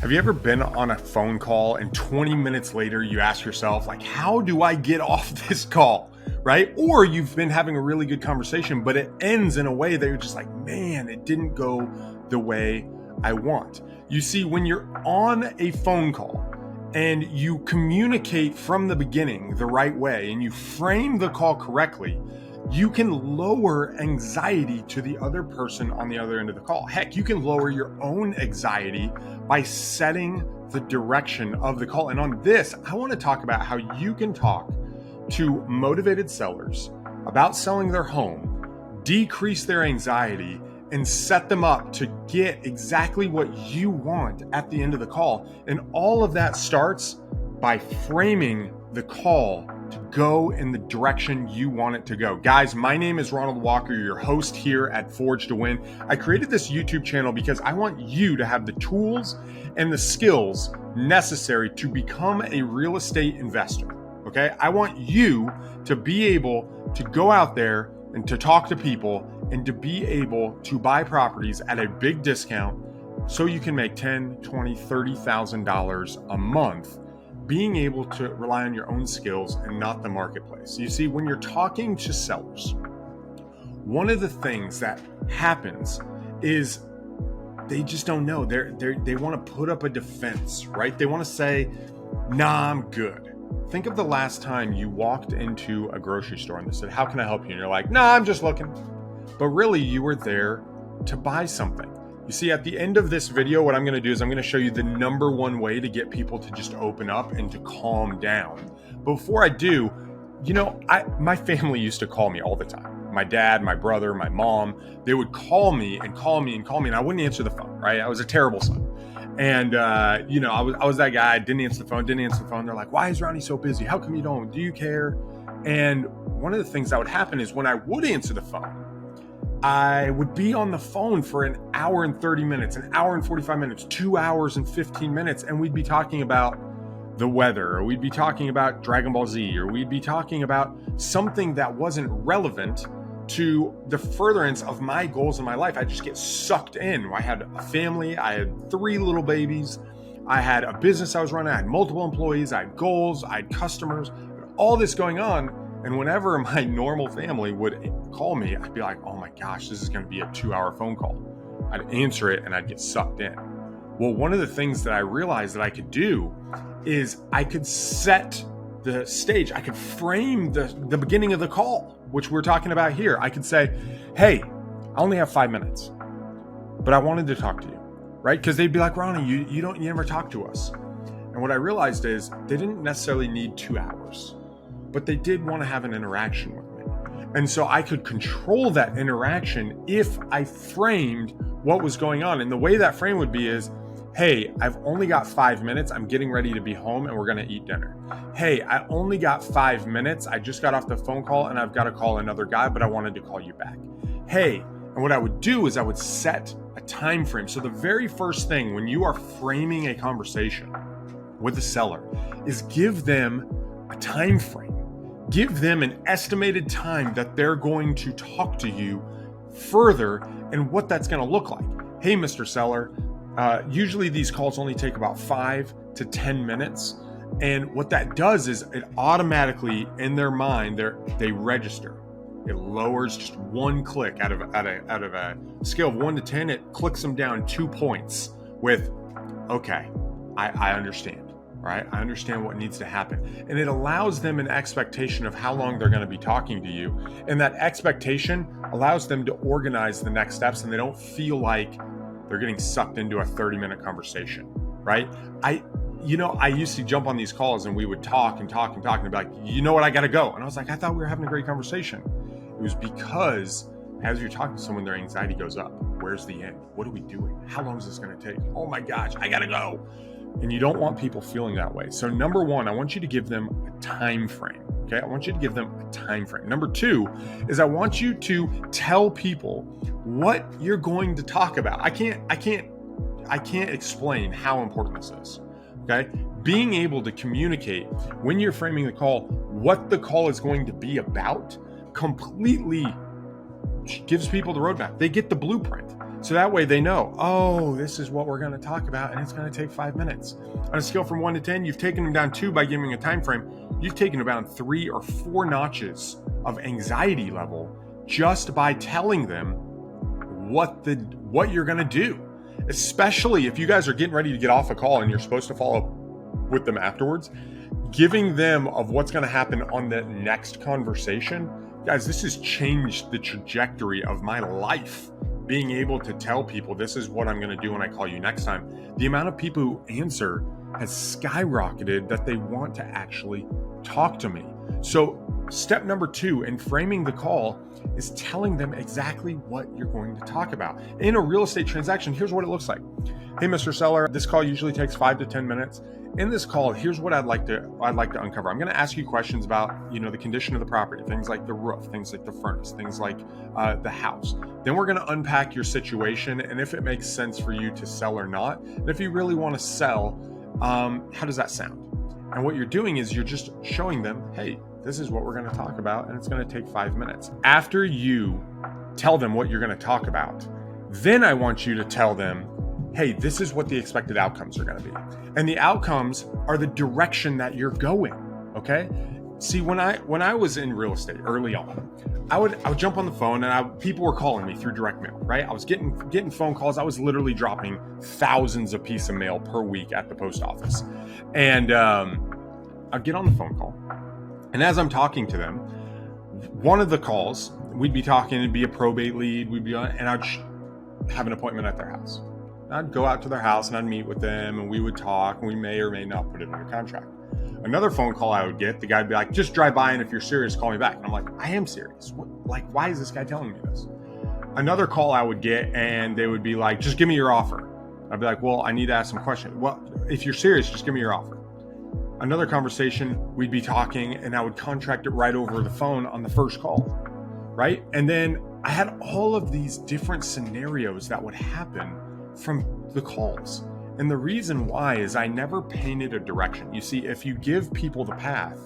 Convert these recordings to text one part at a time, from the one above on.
Have you ever been on a phone call and 20 minutes later you ask yourself, like, how do I get off this call, right? Or you've been having a really good conversation, but it ends in a way that you're just like, man, it didn't go the way I want. You see, when you're on a phone call and you communicate from the beginning the right way and you frame the call correctly, you can lower anxiety to the other person on the other end of the call. Heck, you can lower your own anxiety by setting the direction of the call. And on this, I want to talk about how you can talk to motivated sellers about selling their home, decrease their anxiety, and set them up to get exactly what you want at the end of the call. And all of that starts by framing the call to go in the direction you want it to go. Guys, my name is Ronald Walker, your host here at Forge to Win. I created this YouTube channel because I want you to have the tools and the skills necessary to become a real estate investor. Okay? I want you to be able to go out there and to talk to people and to be able to buy properties at a big discount so you can make $10,000, $20,000, $30,000 a month, being able to rely on your own skills and not the marketplace. You see, when you're talking to sellers, one of the things that happens is they just don't know. They want to put up a defense, right? They want to say, nah, I'm good. Think of the last time you walked into a grocery store and they said, how can I help you? And you're like, nah, I'm just looking. But really, you were there to buy something. You see, at the end of this video, what I'm going to do is I'm going to show you the number one way to get people to just open up and to calm down. Before I do, my family used to call me all the time. My dad, my brother, my mom, they would call me, and I wouldn't answer the phone, right? I was a terrible son. And, I was that guy, didn't answer the phone. They're like, why is Ronnie so busy? How come you don't? Do you care? And one of the things that would happen is when I would answer the phone, I would be on the phone for an hour and 30 minutes, an hour and 45 minutes, 2 hours and 15 minutes. And we'd be talking about the weather, or we'd be talking about Dragon Ball Z, or we'd be talking about something that wasn't relevant to the furtherance of my goals in my life. I just get sucked in. I had a family. I had 3 little babies. I had a business I was running. I had multiple employees. I had goals. I had customers, all this going on. And whenever my normal family would call me, I'd be like, oh my gosh, this is going to be a 2-hour phone call. I'd answer it and I'd get sucked in. Well, one of the things that I realized that I could do is I could set the stage. I could frame the beginning of the call, which we're talking about here. I could say, hey, I only have 5 minutes, but I wanted to talk to you, right? Because they'd be like, Ronnie, you never talk to us. And what I realized is they didn't necessarily need 2 hours, but they did want to have an interaction with me. And so I could control that interaction if I framed what was going on. And the way that frame would be is, hey, I've only got 5 minutes. I'm getting ready to be home and we're going to eat dinner. Hey, I only got 5 minutes. I just got off the phone call and I've got to call another guy, but I wanted to call you back. Hey, and what I would do is I would set a time frame. So the very first thing when you are framing a conversation with a seller is give them a time frame. Give them an estimated time that they're going to talk to you further and what that's going to look like. Hey, Mr. Seller, usually these calls only take about 5 to 10 minutes. And what that does is it automatically, in their mind, they register. It lowers just one click out of a scale of 1 to 10. It clicks them down 2 points with, okay, I understand. Right? I understand what needs to happen. And it allows them an expectation of how long they're going to be talking to you. And that expectation allows them to organize the next steps and they don't feel like they're getting sucked into a 30-minute conversation, right? I used to jump on these calls and we would talk and be like, you know what, I got to go. And I was like, I thought we were having a great conversation. It was because as you're talking to someone, their anxiety goes up. Where's the end? What are we doing? How long is this going to take? Oh my gosh, I got to go. And you don't want people feeling that way. So number one, I want you to give them a time frame. Okay. I want you to give them a time frame. Number 2 is I want you to tell people what you're going to talk about. I can't explain how important this is. Okay. Being able to communicate when you're framing the call, what the call is going to be about completely gives people the roadmap. They get the blueprint. So that way they know, oh, this is what we're going to talk about, and it's going to take 5 minutes. On a scale from 1 to 10, you've taken them down 2 by giving a time frame. You've taken them down 3 or 4 notches of anxiety level just by telling them what you're going to do. Especially if you guys are getting ready to get off a call and you're supposed to follow up with them afterwards, giving them of what's going to happen on the next conversation. Guys, this has changed the trajectory of my life. Being able to tell people this is what I'm going to do when I call you next time. The amount of people who answer has skyrocketed that they want to actually talk to me. So step number 2 in framing the call is telling them exactly what you're going to talk about. In a real estate transaction, here's what it looks like. Hey, Mr. Seller, this call usually takes 5 to 10 minutes. In this call, here's what I'd like to uncover. I'm going to ask you questions about, the condition of the property, things like the roof, things like the furnace, things like the house. Then we're going to unpack your situation and if it makes sense for you to sell or not. And if you really want to sell, how does that sound? And what you're doing is you're just showing them, hey, this is what we're going to talk about, and it's going to take 5 minutes. After you tell them what you're going to talk about, then I want you to tell them, hey, this is what the expected outcomes are going to be. And the outcomes are the direction that you're going, okay? See, when I was in real estate early on, I would jump on the phone and people were calling me through direct mail, right? I was getting phone calls. I was literally dropping thousands of pieces of mail per week at the post office. And I'd get on the phone call. And as I'm talking to them, one of the calls, we'd be talking, it'd be a probate lead, and I'd have an appointment at their house. I'd go out to their house and I'd meet with them and we would talk and we may or may not put it under contract. Another phone call I would get, the guy'd be like, just drive by and if you're serious, call me back. And I'm like, I am serious. Why is this guy telling me this? Another call I would get and they would be like, just give me your offer. I'd be like, well, I need to ask some questions. Well, if you're serious, just give me your offer. Another conversation, we'd be talking and I would contract it right over the phone on the first call, right? And then I had all of these different scenarios that would happen from the calls. And the reason why is I never painted a direction. You see, if you give people the path,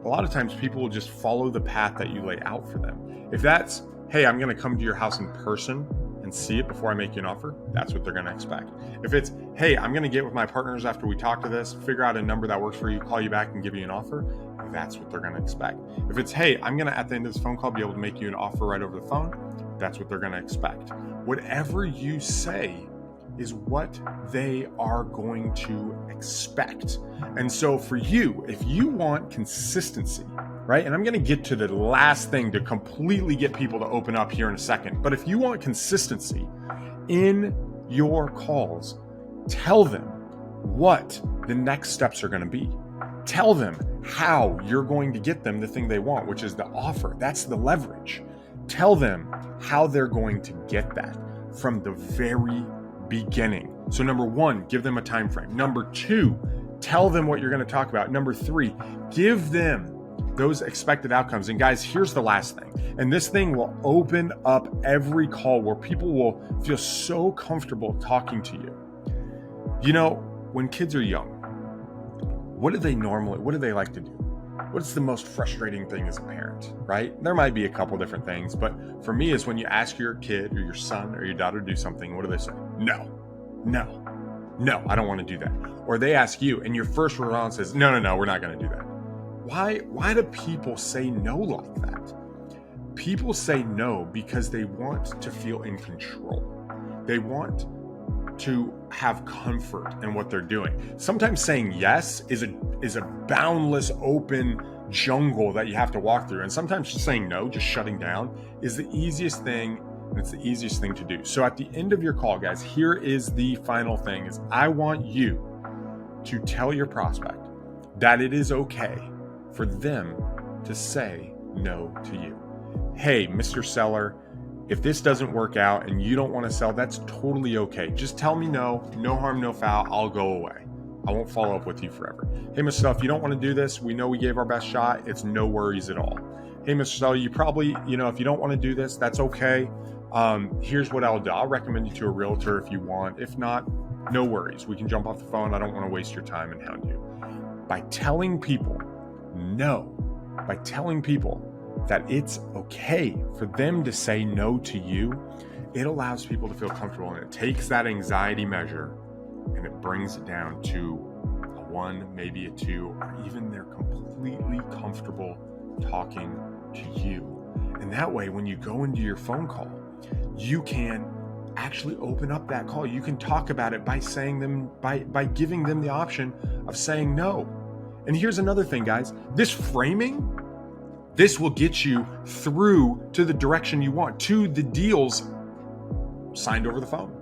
a lot of times people will just follow the path that you lay out for them. If that's, hey, I'm going to come to your house in person and see it before I make you an offer, that's what they're going to expect. If it's, hey, I'm going to get with my partners after we talk to this, figure out a number that works for you, call you back and give you an offer, that's what they're going to expect. If it's, hey, I'm going to, at the end of this phone call, be able to make you an offer right over the phone, that's what they're going to expect. Whatever you say is what they are going to expect. And so for you, if you want consistency, right? And I'm going to get to the last thing to completely get people to open up here in a second. But if you want consistency in your calls, tell them what the next steps are going to be. Tell them how you're going to get them the thing they want, which is the offer. That's the leverage. Tell them how they're going to get that from the very beginning. So number 1, give them a time frame. Number 2, tell them what you're going to talk about. Number 3, give them those expected outcomes. And guys, here's the last thing. And this thing will open up every call where people will feel so comfortable talking to you. You know, when kids are young, what do they like to do? What's the most frustrating thing as a parent, right? There might be a couple different things, but for me, is when you ask your kid or your son or your daughter to do something, what do they say? No, I don't want to do that. Or they ask you and your first response is, no, we're not going to do that. Why do people say no like that? People say no because they want to feel in control. They want to have comfort in what they're doing. Sometimes saying yes is a boundless open jungle that you have to walk through. And sometimes just saying no, just shutting down, is the easiest thing, and it's the easiest thing to do. So at the end of your call, guys, here is the final thing, is I want you to tell your prospect that it is okay for them to say no to you. Hey, Mr. Seller, if this doesn't work out and you don't want to sell, that's totally okay. Just tell me no harm, no foul, I'll go away. I won't follow up with you forever. Hey, Mr. Seller, if you don't want to do this, we know we gave our best shot. It's no worries at all. Hey, Mr. Seller, you probably, if you don't want to do this, that's okay. Here's what I'll do. I'll recommend you to a realtor if you want. If not, no worries. We can jump off the phone. I don't want to waste your time and hound you. By telling people no, by telling people that it's okay for them to say no to you, it allows people to feel comfortable, and it takes that anxiety measure and it brings it down to a 1, maybe a 2, or even they're completely comfortable talking to you. And that way, when you go into your phone call, you can actually open up that call. You can talk about it by giving them the option of saying no. And here's another thing, guys. This framing, this will get you through to the direction you want, to the deals signed over the phone,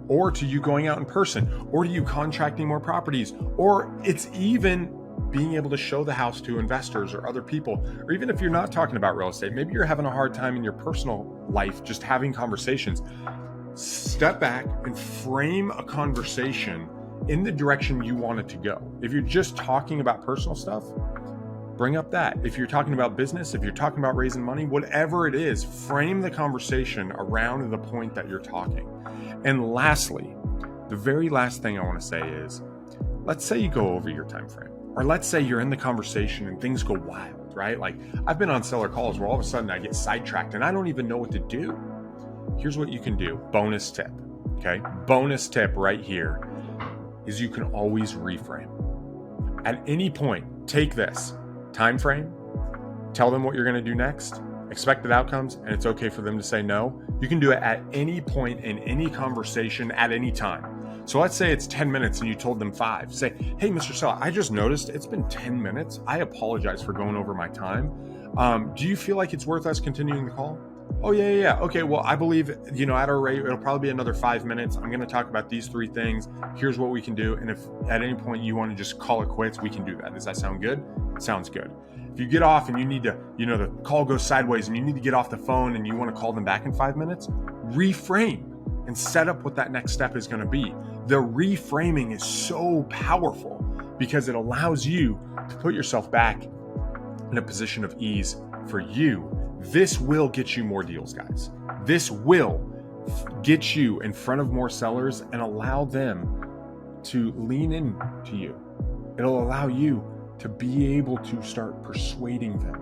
or to you going out in person, or to you contracting more properties, or it's even being able to show the house to investors or other people. Or even if you're not talking about real estate, maybe you're having a hard time in your personal life just having conversations. Step back and frame a conversation in the direction you want it to go. If you're just talking about personal stuff, bring up that. If you're talking about business, if you're talking about raising money, whatever it is, frame the conversation around the point that you're talking. And lastly, the very last thing I want to say is, let's say you go over your time frame, or let's say you're in the conversation and things go wild, right? Like I've been on seller calls where all of a sudden I get sidetracked and I don't even know what to do. Here's what you can do. Bonus tip, okay? Bonus tip right here is you can always reframe. At any point, take this time frame, tell them what you're going to do next, expected outcomes, and it's okay for them to say no. You can do it at any point in any conversation at any time. So let's say it's 10 minutes and you told them 5. Say, hey, Mr. Seller, I just noticed it's been 10 minutes. I apologize for going over my time. Do you feel like it's worth us continuing the call? Oh, yeah. Okay, well, I believe, at our rate, it'll probably be another 5 minutes. I'm going to talk about these 3 things. Here's what we can do. And if at any point you want to just call it quits, we can do that. Does that sound good? Sounds good. If you get off and you need to, the call goes sideways and you need to get off the phone and you want to call them back in 5 minutes, reframe and set up what that next step is going to be. The reframing is so powerful because it allows you to put yourself back in a position of ease for you. This will get you more deals, guys. This will get you in front of more sellers and allow them to lean in to you. It'll allow you to be able to start persuading them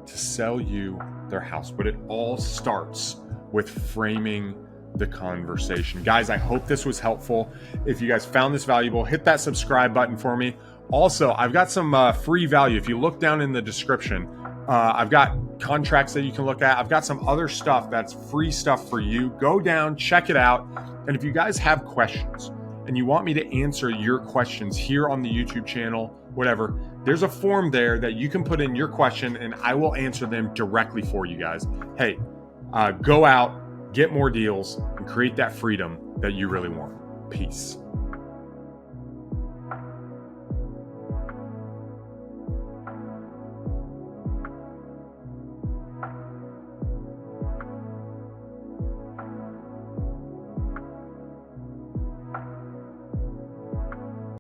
to sell you their house. But it all starts with framing the conversation. Guys, I hope this was helpful. If you guys found this valuable, hit that subscribe button for me. Also, I've got some free value. If you look down in the description, I've got contracts that you can look at. I've got some other stuff that's free stuff for you. Go down, check it out. And if you guys have questions and you want me to answer your questions here on the YouTube channel, whatever, there's a form there that you can put in your question and I will answer them directly for you guys. Hey, go out, get more deals, and create that freedom that you really want. Peace.